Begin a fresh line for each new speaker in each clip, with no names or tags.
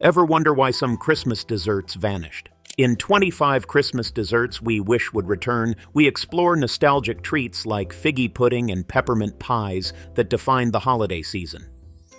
Ever wonder why some Christmas desserts vanished? In 25 Christmas desserts we wish would return, we explore nostalgic treats like figgy pudding and peppermint pies that defined the holiday season.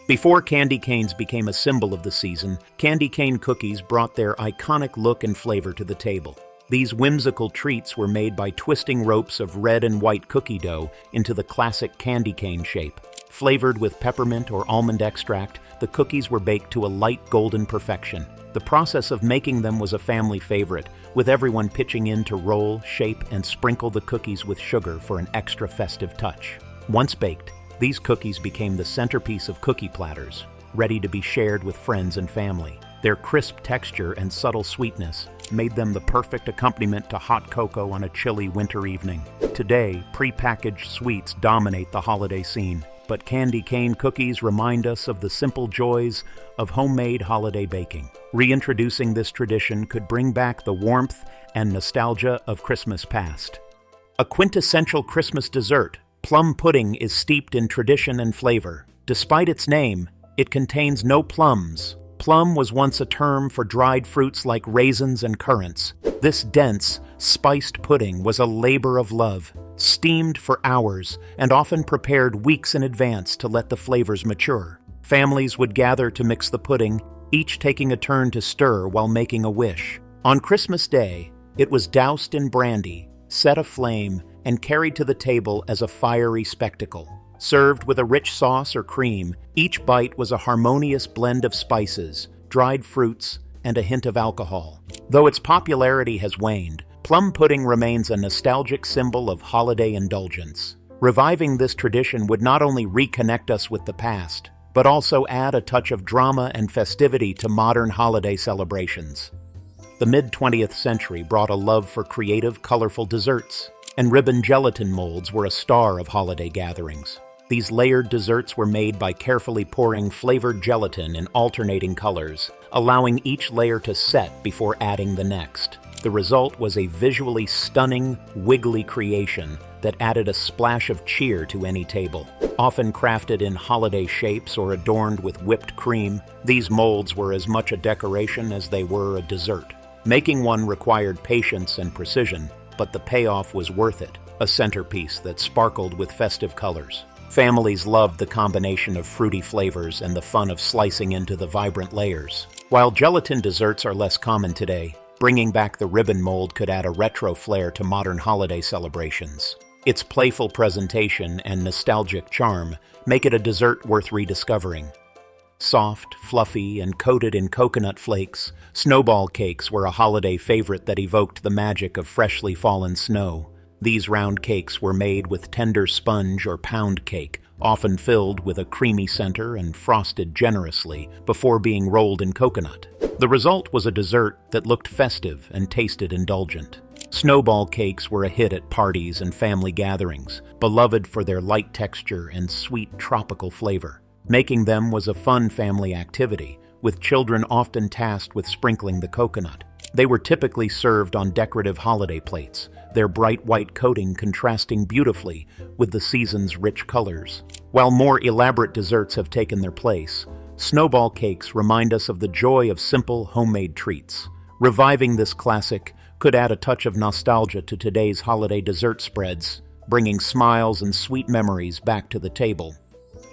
Before candy canes became a symbol of the season, candy cane cookies brought their iconic look and flavor to the table. These whimsical treats were made by twisting ropes of red and white cookie dough into the classic candy cane shape. Flavored with peppermint or almond extract, the cookies were baked to a light golden perfection. The process of making them was a family favorite, with everyone pitching in to roll, shape, and sprinkle the cookies with sugar for an extra festive touch. Once baked, these cookies became the centerpiece of cookie platters, ready to be shared with friends and family. Their crisp texture and subtle sweetness made them the perfect accompaniment to hot cocoa on a chilly winter evening. Today, pre-packaged sweets dominate the holiday scene, but candy cane cookies remind us of the simple joys of homemade holiday baking. Reintroducing this tradition could bring back the warmth and nostalgia of Christmas past. A quintessential Christmas dessert, plum pudding is steeped in tradition and flavor. Despite its name, it contains no plums. Plum was once a term for dried fruits like raisins and currants. This dense, spiced pudding was a labor of love, steamed for hours and often prepared weeks in advance to let the flavors mature. Families would gather to mix the pudding, each taking a turn to stir while making a wish. On Christmas Day, it was doused in brandy, set aflame, and carried to the table as a fiery spectacle. Served with a rich sauce or cream, each bite was a harmonious blend of spices, dried fruits, and a hint of alcohol. Though its popularity has waned, plum pudding remains a nostalgic symbol of holiday indulgence. Reviving this tradition would not only reconnect us with the past, but also add a touch of drama and festivity to modern holiday celebrations. The mid-20th century brought a love for creative, colorful desserts, and ribbon gelatin molds were a star of holiday gatherings. These layered desserts were made by carefully pouring flavored gelatin in alternating colors, allowing each layer to set before adding the next. The result was a visually stunning, wiggly creation that added a splash of cheer to any table. Often crafted in holiday shapes or adorned with whipped cream, these molds were as much a decoration as they were a dessert. Making one required patience and precision, but the payoff was worth it, a centerpiece that sparkled with festive colors. Families loved the combination of fruity flavors and the fun of slicing into the vibrant layers. While gelatin desserts are less common today, bringing back the ribbon mold could add a retro flair to modern holiday celebrations. Its playful presentation and nostalgic charm make it a dessert worth rediscovering. Soft, fluffy, and coated in coconut flakes, snowball cakes were a holiday favorite that evoked the magic of freshly fallen snow. These round cakes were made with tender sponge or pound cake, often filled with a creamy center and frosted generously before being rolled in coconut. The result was a dessert that looked festive and tasted indulgent. Snowball cakes were a hit at parties and family gatherings, beloved for their light texture and sweet tropical flavor. Making them was a fun family activity, with children often tasked with sprinkling the coconut. They were typically served on decorative holiday plates, their bright white coating contrasting beautifully with the season's rich colors. While more elaborate desserts have taken their place, snowball cakes remind us of the joy of simple homemade treats. Reviving this classic could add a touch of nostalgia to today's holiday dessert spreads, bringing smiles and sweet memories back to the table.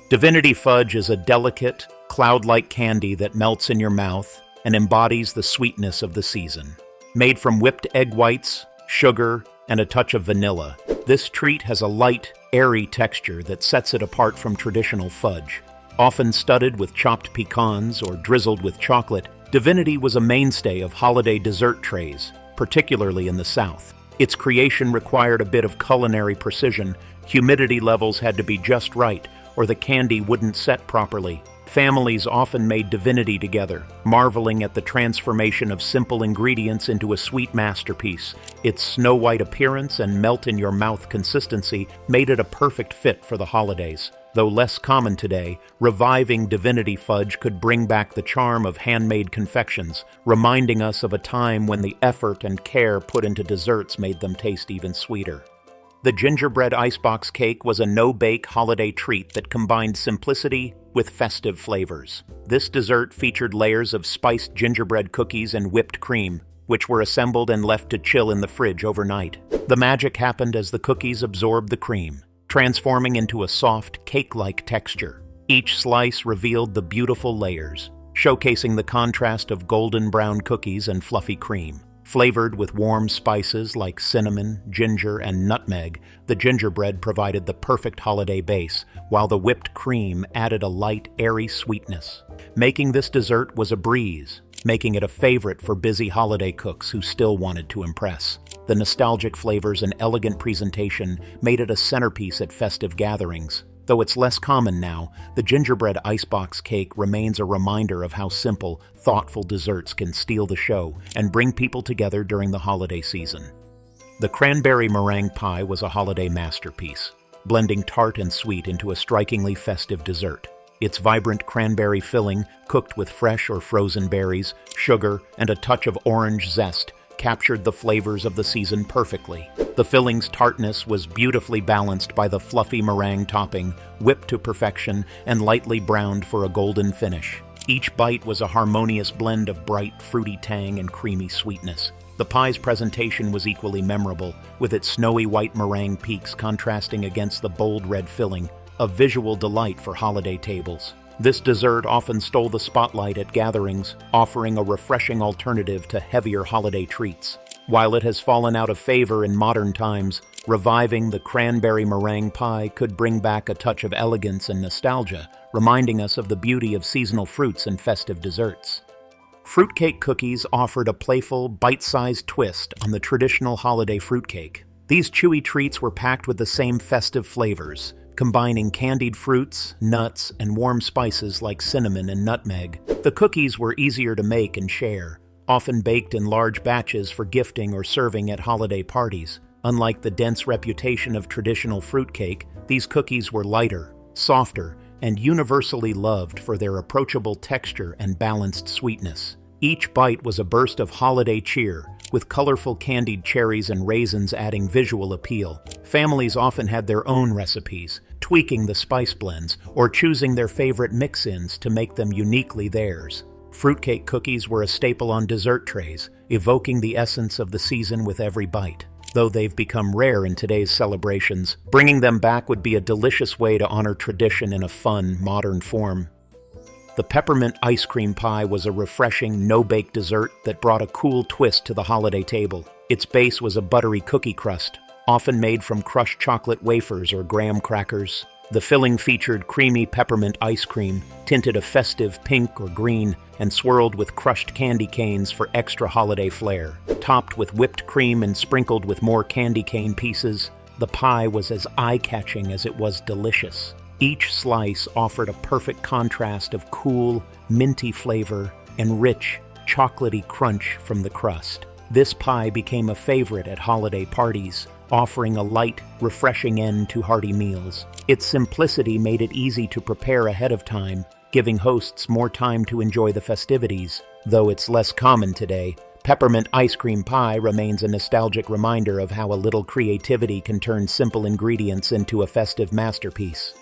Divinity Fudge is a delicate, cloud-like candy that melts in your mouth and embodies the sweetness of the season. Made from whipped egg whites, sugar, and a touch of vanilla, this treat has a light, airy texture that sets it apart from traditional fudge. Often studded with chopped pecans or drizzled with chocolate, Divinity was a mainstay of holiday dessert trays, particularly in the South. Its creation required a bit of culinary precision. Humidity levels had to be just right, or the candy wouldn't set properly. Families often made Divinity together, marveling at the transformation of simple ingredients into a sweet masterpiece. Its snow-white appearance and melt-in-your-mouth consistency made it a perfect fit for the holidays. Though less common today, reviving Divinity Fudge could bring back the charm of handmade confections, reminding us of a time when the effort and care put into desserts made them taste even sweeter. The Gingerbread Ice Box Cake was a no-bake holiday treat that combined simplicity with festive flavors. This dessert featured layers of spiced gingerbread cookies and whipped cream, which were assembled and left to chill in the fridge overnight. The magic happened as the cookies absorbed the cream, transforming into a soft, cake-like texture. Each slice revealed the beautiful layers, showcasing the contrast of golden brown cookies and fluffy cream. Flavored with warm spices like cinnamon, ginger, and nutmeg, the gingerbread provided the perfect holiday base, while the whipped cream added a light, airy sweetness. Making this dessert was a breeze, making it a favorite for busy holiday cooks who still wanted to impress. The nostalgic flavors and elegant presentation made it a centerpiece at festive gatherings. Though it's less common now, the gingerbread icebox cake remains a reminder of how simple, thoughtful desserts can steal the show and bring people together during the holiday season. The Cranberry Marang Pie was a holiday masterpiece, blending tart and sweet into a strikingly festive dessert. Its vibrant cranberry filling, cooked with fresh or frozen berries, sugar, and a touch of orange zest, captured the flavors of the season perfectly. The filling's tartness was beautifully balanced by the fluffy meringue topping, whipped to perfection and lightly browned for a golden finish. Each bite was a harmonious blend of bright, fruity tang and creamy sweetness. The pie's presentation was equally memorable, with its snowy white meringue peaks contrasting against the bold red filling, a visual delight for holiday tables. This dessert often stole the spotlight at gatherings, offering a refreshing alternative to heavier holiday treats. While it has fallen out of favor in modern times, reviving the cranberry meringue pie could bring back a touch of elegance and nostalgia, reminding us of the beauty of seasonal fruits and festive desserts. Fruitcake cookies offered a playful, bite-sized twist on the traditional holiday fruitcake. These chewy treats were packed with the same festive flavors, combining candied fruits, nuts, and warm spices like cinnamon and nutmeg. The cookies were easier to make and share, often baked in large batches for gifting or serving at holiday parties. Unlike the dense reputation of traditional fruitcake, these cookies were lighter, softer, and universally loved for their approachable texture and balanced sweetness. Each bite was a burst of holiday cheer, with colorful candied cherries and raisins adding visual appeal. Families often had their own recipes, tweaking the spice blends or choosing their favorite mix-ins to make them uniquely theirs. Fruitcake cookies were a staple on dessert trays, evoking the essence of the season with every bite. Though they've become rare in today's celebrations, bringing them back would be a delicious way to honor tradition in a fun, modern form. The Peppermint Ice Cream Pie was a refreshing, no-bake dessert that brought a cool twist to the holiday table. Its base was a buttery cookie crust, often made from crushed chocolate wafers or graham crackers. The filling featured creamy peppermint ice cream, tinted a festive pink or green, and swirled with crushed candy canes for extra holiday flair. Topped with whipped cream and sprinkled with more candy cane pieces, the pie was as eye-catching as it was delicious. Each slice offered a perfect contrast of cool, minty flavor and rich, chocolatey crunch from the crust. This pie became a favorite at holiday parties, offering a light, refreshing end to hearty meals. Its simplicity made it easy to prepare ahead of time, giving hosts more time to enjoy the festivities. Though it's less common today, Peppermint Ice Cream Pie remains a nostalgic reminder of how a little creativity can turn simple ingredients into a festive masterpiece.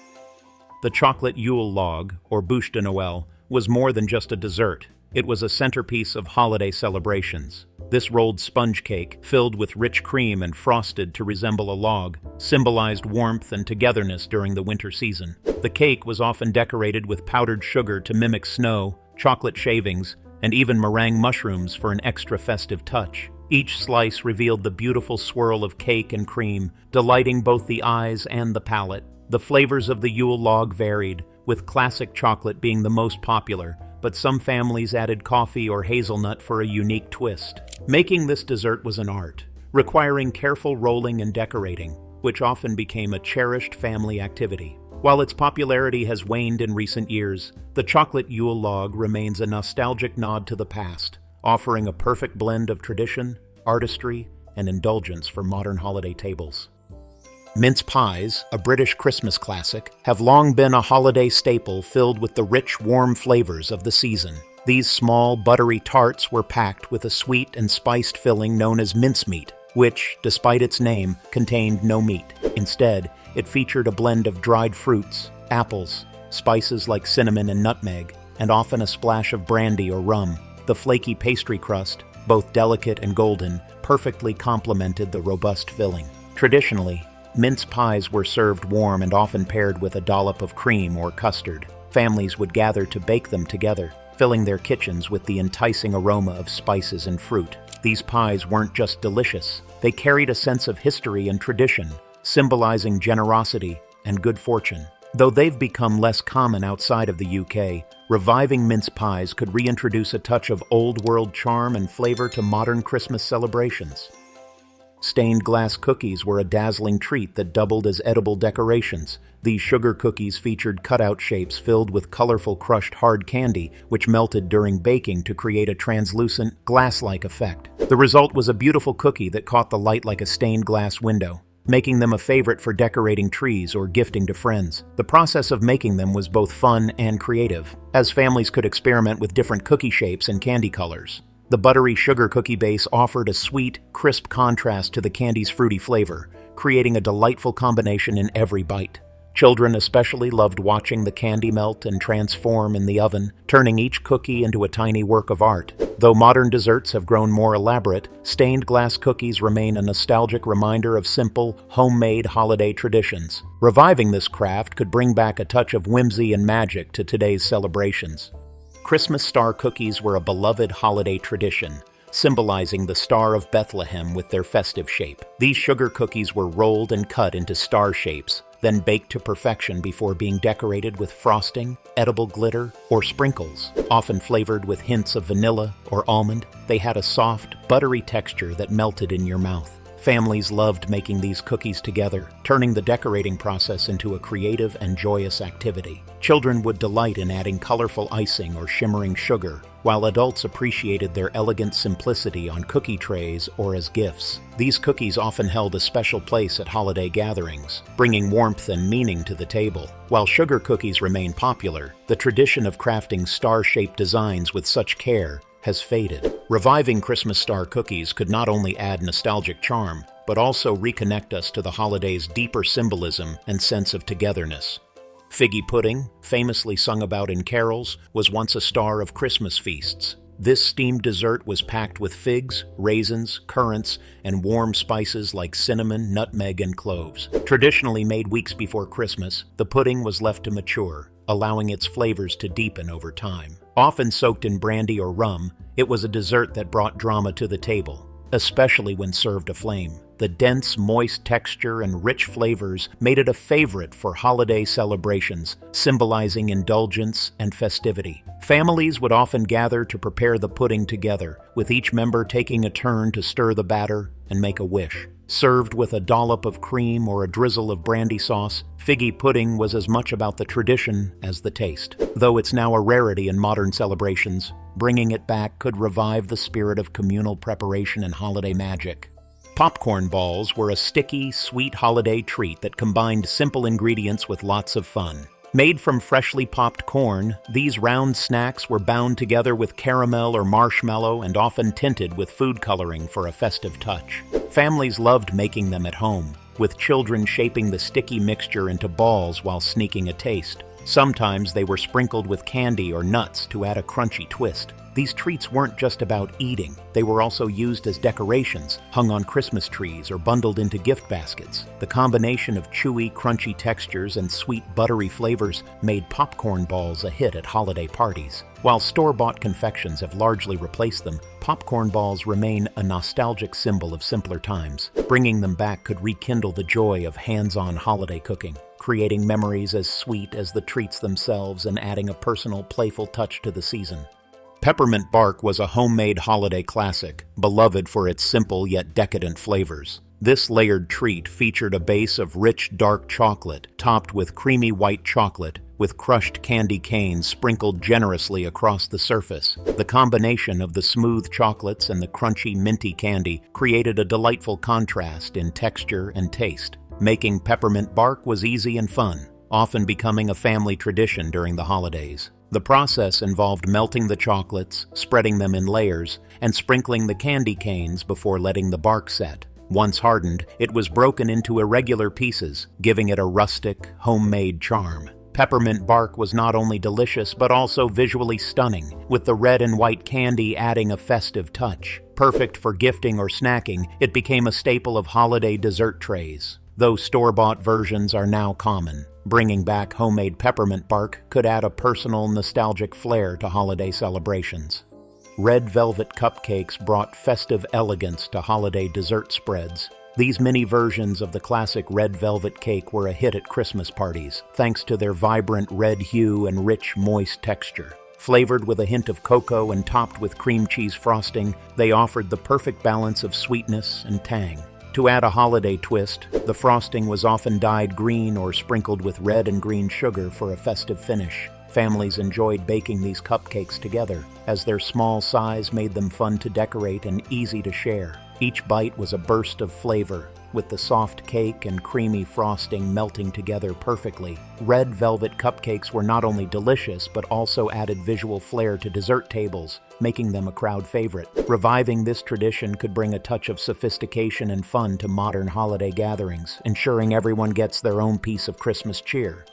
The chocolate Ule Log, or bûche de Noël, was more than just a dessert. It was a centerpiece of holiday celebrations. This rolled sponge cake, filled with rich cream and frosted to resemble a log, symbolized warmth and togetherness during the winter season. The cake was often decorated with powdered sugar to mimic snow, chocolate shavings, and even meringue mushrooms for an extra festive touch. Each slice revealed the beautiful swirl of cake and cream, delighting both the eyes and the palate. The flavors of the Ule Log varied, with classic chocolate being the most popular, but some families added coffee or hazelnut for a unique twist. Making this dessert was an art, requiring careful rolling and decorating, which often became a cherished family activity. While its popularity has waned in recent years, the chocolate Ule Log remains a nostalgic nod to the past, offering a perfect blend of tradition, artistry, and indulgence for modern holiday tables. Mince pies, a British Christmas classic, have long been a holiday staple filled with the rich, warm flavors of the season. These small, buttery tarts were packed with a sweet and spiced filling known as mincemeat, which, despite its name, contained no meat. Instead, it featured a blend of dried fruits, apples, spices like cinnamon and nutmeg, and often a splash of brandy or rum. The flaky pastry crust, both delicate and golden, perfectly complemented the robust filling. Traditionally, mince pies were served warm and often paired with a dollop of cream or custard. Families would gather to bake them together, filling their kitchens with the enticing aroma of spices and fruit. These pies weren't just delicious, they carried a sense of history and tradition, symbolizing generosity and good fortune. Though they've become less common outside of the UK, reviving mince pies could reintroduce a touch of old-world charm and flavor to modern Christmas celebrations. Stained glass cookies were a dazzling treat that doubled as edible decorations. These sugar cookies featured cutout shapes filled with colorful crushed hard candy, which melted during baking to create a translucent, glass-like effect. The result was a beautiful cookie that caught the light like a stained glass window, making them a favorite for decorating trees or gifting to friends. The process of making them was both fun and creative, as families could experiment with different cookie shapes and candy colors. The buttery sugar cookie base offered a sweet, crisp contrast to the candy's fruity flavor, creating a delightful combination in every bite. Children especially loved watching the candy melt and transform in the oven, turning each cookie into a tiny work of art. Though modern desserts have grown more elaborate, stained glass cookies remain a nostalgic reminder of simple, homemade holiday traditions. Reviving this craft could bring back a touch of whimsy and magic to today's celebrations. Christmas star cookies were a beloved holiday tradition, symbolizing the Star of Bethlehem with their festive shape. These sugar cookies were rolled and cut into star shapes, then baked to perfection before being decorated with frosting, edible glitter, or sprinkles. Often flavored with hints of vanilla or almond, they had a soft, buttery texture that melted in your mouth. Families loved making these cookies together, turning the decorating process into a creative and joyous activity. Children would delight in adding colorful icing or shimmering sugar, while adults appreciated their elegant simplicity on cookie trays or as gifts. These cookies often held a special place at holiday gatherings, bringing warmth and meaning to the table. While sugar cookies remain popular, the tradition of crafting star-shaped designs with such care has faded. Reviving Christmas star cookies could not only add nostalgic charm, but also reconnect us to the holiday's deeper symbolism and sense of togetherness. Figgy pudding, famously sung about in carols, was once a star of Christmas feasts. This steamed dessert was packed with figs, raisins, currants, and warm spices like cinnamon, nutmeg, and cloves. Traditionally made weeks before Christmas, the pudding was left to mature, allowing its flavors to deepen over time. Often soaked in brandy or rum, it was a dessert that brought drama to the table, especially when served aflame. The dense, moist texture and rich flavors made it a favorite for holiday celebrations, symbolizing indulgence and festivity. Families would often gather to prepare the pudding together, with each member taking a turn to stir the batter and make a wish. Served with a dollop of cream or a drizzle of brandy sauce, figgy pudding was as much about the tradition as the taste. Though it's now a rarity in modern celebrations, bringing it back could revive the spirit of communal preparation and holiday magic. Popcorn balls were a sticky, sweet holiday treat that combined simple ingredients with lots of fun. Made from freshly popped corn, these round snacks were bound together with caramel or marshmallow and often tinted with food coloring for a festive touch. Families loved making them at home, with children shaping the sticky mixture into balls while sneaking a taste. Sometimes they were sprinkled with candy or nuts to add a crunchy twist. These treats weren't just about eating, they were also used as decorations, hung on Christmas trees or bundled into gift baskets. The combination of chewy, crunchy textures and sweet, buttery flavors made popcorn balls a hit at holiday parties. While store-bought confections have largely replaced them, popcorn balls remain a nostalgic symbol of simpler times. Bringing them back could rekindle the joy of hands-on holiday cooking, creating memories as sweet as the treats themselves and adding a personal, playful touch to the season. Peppermint bark was a homemade holiday classic, beloved for its simple yet decadent flavors. This layered treat featured a base of rich dark chocolate, topped with creamy white chocolate, with crushed candy canes sprinkled generously across the surface. The combination of the smooth chocolates and the crunchy minty candy created a delightful contrast in texture and taste. Making peppermint bark was easy and fun, often becoming a family tradition during the holidays. The process involved melting the chocolates, spreading them in layers, and sprinkling the candy canes before letting the bark set. Once hardened, it was broken into irregular pieces, giving it a rustic, homemade charm. Peppermint bark was not only delicious but also visually stunning, with the red and white candy adding a festive touch. Perfect for gifting or snacking, it became a staple of holiday dessert trays. Though store-bought versions are now common, bringing back homemade peppermint bark could add a personal, nostalgic flair to holiday celebrations. Red velvet cupcakes brought festive elegance to holiday dessert spreads. These mini versions of the classic red velvet cake were a hit at Christmas parties, thanks to their vibrant red hue and rich, moist texture. Flavored with a hint of cocoa and topped with cream cheese frosting, they offered the perfect balance of sweetness and tang. To add a holiday twist, the frosting was often dyed green or sprinkled with red and green sugar for a festive finish. Families enjoyed baking these cupcakes together, as their small size made them fun to decorate and easy to share. Each bite was a burst of flavor, with the soft cake and creamy frosting melting together perfectly. Red velvet cupcakes were not only delicious, but also added visual flair to dessert tables, making them a crowd favorite. Reviving this tradition could bring a touch of sophistication and fun to modern holiday gatherings, ensuring everyone gets their own piece of Christmas cheer.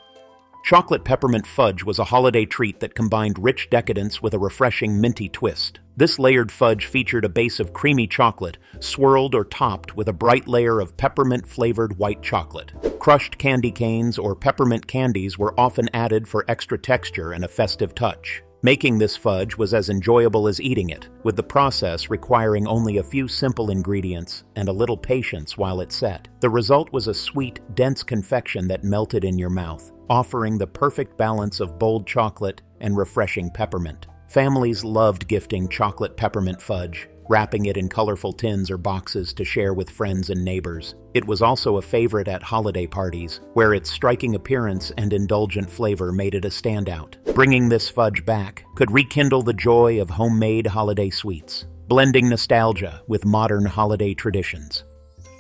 Chocolate peppermint fudge was a holiday treat that combined rich decadence with a refreshing minty twist. This layered fudge featured a base of creamy chocolate, swirled or topped with a bright layer of peppermint-flavored white chocolate. Crushed candy canes or peppermint candies were often added for extra texture and a festive touch. Making this fudge was as enjoyable as eating it, with the process requiring only a few simple ingredients and a little patience while it set. The result was a sweet, dense confection that melted in your mouth, offering the perfect balance of bold chocolate and refreshing peppermint. Families loved gifting chocolate peppermint fudge, wrapping it in colorful tins or boxes to share with friends and neighbors. It was also a favorite at holiday parties, where its striking appearance and indulgent flavor made it a standout. Bringing this fudge back could rekindle the joy of homemade holiday sweets, blending nostalgia with modern holiday traditions.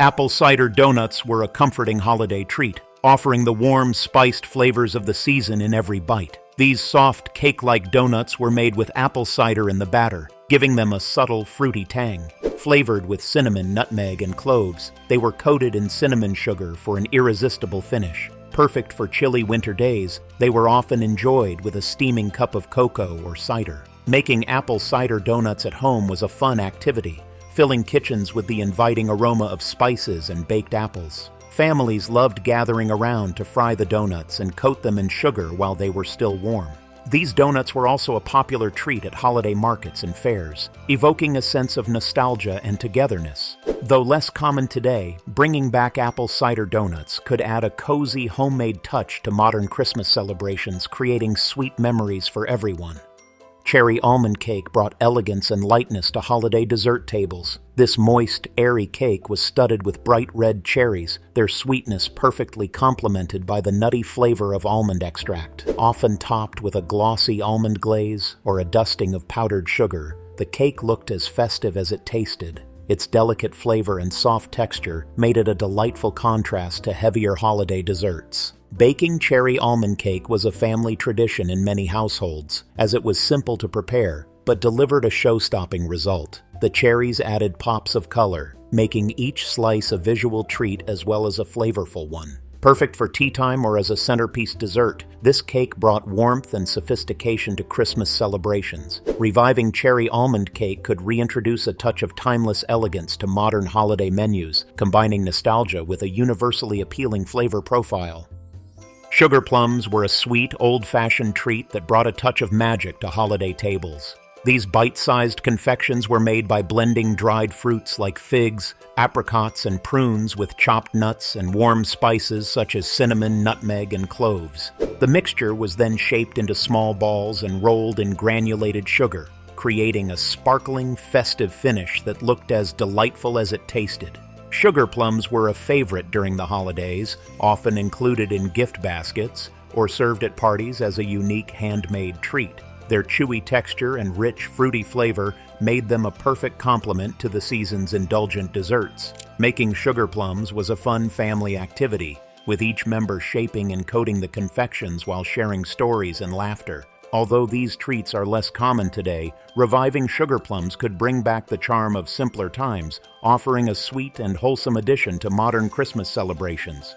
Apple cider donuts were a comforting holiday treat, offering the warm, spiced flavors of the season in every bite. These soft, cake-like donuts were made with apple cider in the batter, giving them a subtle, fruity tang. Flavored with cinnamon, nutmeg, and cloves, they were coated in cinnamon sugar for an irresistible finish. Perfect for chilly winter days, they were often enjoyed with a steaming cup of cocoa or cider. Making apple cider donuts at home was a fun activity, filling kitchens with the inviting aroma of spices and baked apples. Families loved gathering around to fry the donuts and coat them in sugar while they were still warm. These donuts were also a popular treat at holiday markets and fairs, evoking a sense of nostalgia and togetherness. Though less common today, bringing back apple cider donuts could add a cozy, homemade touch to modern Christmas celebrations, creating sweet memories for everyone. Cherry almond cake brought elegance and lightness to holiday dessert tables. This moist, airy cake was studded with bright red cherries, their sweetness perfectly complemented by the nutty flavor of almond extract. Often topped with a glossy almond glaze or a dusting of powdered sugar, the cake looked as festive as it tasted. Its delicate flavor and soft texture made it a delightful contrast to heavier holiday desserts. Baking cherry almond cake was a family tradition in many households, as it was simple to prepare, but delivered a show-stopping result. The cherries added pops of color, making each slice a visual treat as well as a flavorful one. Perfect for tea time or as a centerpiece dessert, this cake brought warmth and sophistication to Christmas celebrations. Reviving cherry almond cake could reintroduce a touch of timeless elegance to modern holiday menus, combining nostalgia with a universally appealing flavor profile. Sugar plums were a sweet, old-fashioned treat that brought a touch of magic to holiday tables. These bite-sized confections were made by blending dried fruits like figs, apricots, and prunes with chopped nuts and warm spices such as cinnamon, nutmeg, and cloves. The mixture was then shaped into small balls and rolled in granulated sugar, creating a sparkling, festive finish that looked as delightful as it tasted. Sugar plums were a favorite during the holidays, often included in gift baskets or served at parties as a unique handmade treat. Their chewy texture and rich, fruity flavor made them a perfect complement to the season's indulgent desserts. Making sugar plums was a fun family activity, with each member shaping and coating the confections while sharing stories and laughter. Although these treats are less common today, reviving sugar plums could bring back the charm of simpler times, offering a sweet and wholesome addition to modern Christmas celebrations.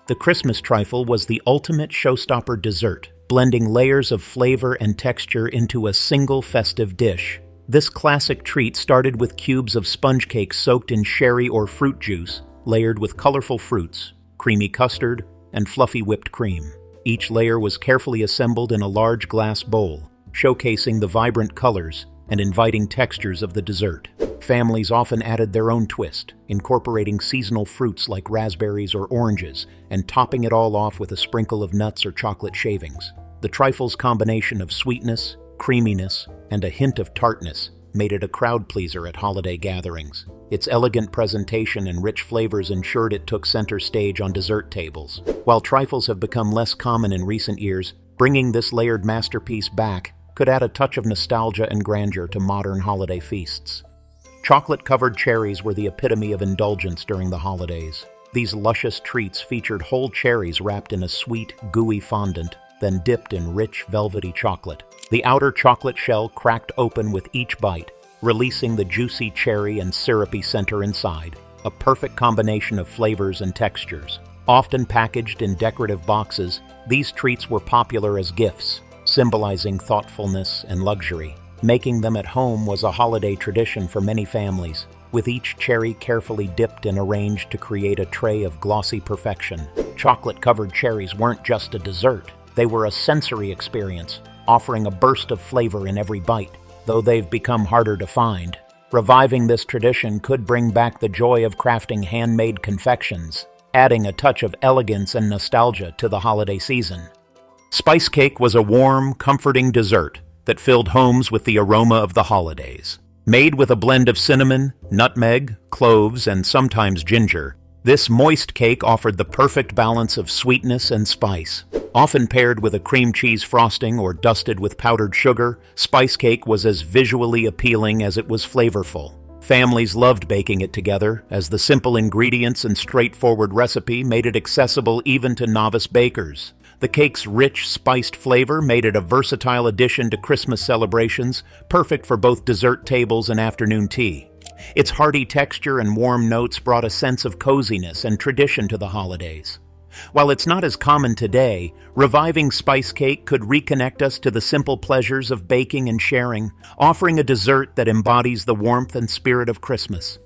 The Christmas trifle was the ultimate showstopper dessert, blending layers of flavor and texture into a single festive dish. This classic treat started with cubes of sponge cake soaked in sherry or fruit juice, layered with colorful fruits, creamy custard, and fluffy whipped cream. Each layer was carefully assembled in a large glass bowl, showcasing the vibrant colors and inviting textures of the dessert. Families often added their own twist, incorporating seasonal fruits like raspberries or oranges, and topping it all off with a sprinkle of nuts or chocolate shavings. The trifle's combination of sweetness, creaminess, and a hint of tartness made it a crowd pleaser at holiday gatherings. Its elegant presentation and rich flavors ensured it took center stage on dessert tables. While trifles have become less common in recent years, bringing this layered masterpiece back could add a touch of nostalgia and grandeur to modern holiday feasts. Chocolate-covered cherries were the epitome of indulgence during the holidays. These luscious treats featured whole cherries wrapped in a sweet, gooey fondant, then dipped in rich, velvety chocolate. The outer chocolate shell cracked open with each bite, releasing the juicy cherry and syrupy center inside, a perfect combination of flavors and textures. Often packaged in decorative boxes, these treats were popular as gifts, symbolizing thoughtfulness and luxury. Making them at home was a holiday tradition for many families, with each cherry carefully dipped and arranged to create a tray of glossy perfection. Chocolate-covered cherries weren't just a dessert, they were a sensory experience, offering a burst of flavor in every bite. Though they've become harder to find, reviving this tradition could bring back the joy of crafting handmade confections, adding a touch of elegance and nostalgia to the holiday season. Spice cake was a warm, comforting dessert that filled homes with the aroma of the holidays. Made with a blend of cinnamon, nutmeg, cloves, and sometimes ginger, this moist cake offered the perfect balance of sweetness and spice. Often paired with a cream cheese frosting or dusted with powdered sugar, spice cake was as visually appealing as it was flavorful. Families loved baking it together, as the simple ingredients and straightforward recipe made it accessible even to novice bakers. The cake's rich, spiced flavor made it a versatile addition to Christmas celebrations, perfect for both dessert tables and afternoon tea. Its hearty texture and warm notes brought a sense of coziness and tradition to the holidays. While it's not as common today, reviving spice cake could reconnect us to the simple pleasures of baking and sharing, offering a dessert that embodies the warmth and spirit of Christmas.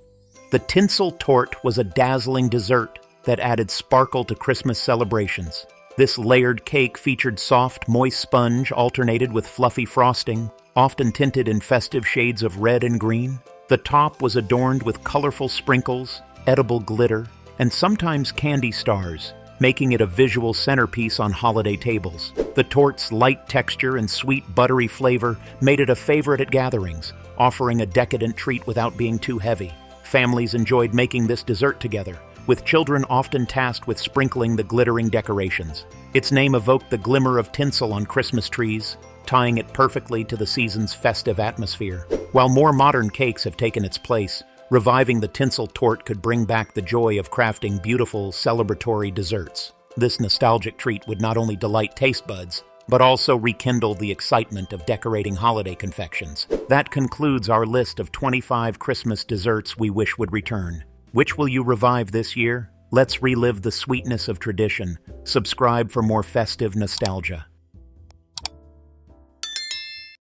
The Tinsel tort was a dazzling dessert that added sparkle to Christmas celebrations. This layered cake featured soft, moist sponge alternated with fluffy frosting, often tinted in festive shades of red and green. The top was adorned with colorful sprinkles, edible glitter, and sometimes candy stars, making it a visual centerpiece on holiday tables. The tort's light texture and sweet, buttery flavor made it a favorite at gatherings, offering a decadent treat without being too heavy. Families enjoyed making this dessert together, with children often tasked with sprinkling the glittering decorations. Its name evoked the glimmer of tinsel on Christmas trees, tying it perfectly to the season's festive atmosphere. While more modern cakes have taken its place, reviving the tinsel tort could bring back the joy of crafting beautiful, celebratory desserts. This nostalgic treat would not only delight taste buds, but also rekindle the excitement of decorating holiday confections. That concludes our list of 25 Christmas desserts we wish would return. Which will you revive this year? Let's relive the sweetness of tradition. Subscribe for more festive nostalgia.